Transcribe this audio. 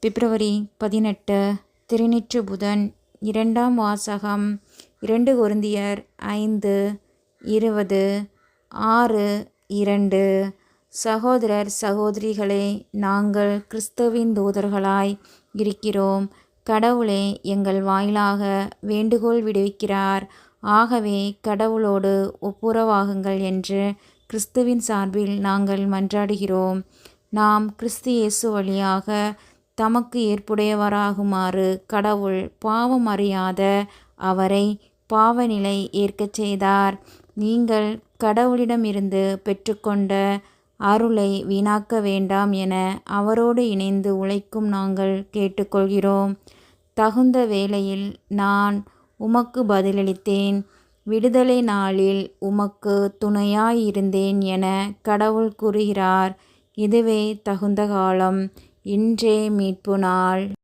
பிப்ரவரி 18 திருநிற்று புதன். இரண்டாம் வாசகம் 2 கொரிந்தியர் 5:20 6:2. சகோதரர் சகோதரிகளே, நாங்கள் கிறிஸ்துவின் தூதர்களாய் இருக்கிறோம். கடவுளே எங்கள் வாயிலாக வேண்டுகோள் விடுவிக்கிறார். ஆகவே கடவுளோடு ஒப்புரவாகுங்கள் என்று கிறிஸ்துவின் சார்பில் நாங்கள் மன்றாடுகிறோம். நாம் கிறிஸ்து இயேசு வழியாக தமக்கு ஏற்புடையவராகுமாறு கடவுள் பாவம் அறியாத அவரை பாவநிலை ஏற்கச் செய்தார். நீங்கள் கடவுளிடமிருந்து பெற்றுக்கொண்ட அருளை வீணாக்க வேண்டாம் என அவரோடு இணைந்து உழைக்கும் நாங்கள் கேட்டுக்கொள்கிறோம். தகுந்த வேளையில் நான் உமக்கு பதிலளித்தேன். விடுதலை நாளில் உமக்கு துணையாயிருந்தேன் என கடவுள் கூறுகிறார். இதுவே தகுந்த காலம். இன்றே மீட்பு நாள்.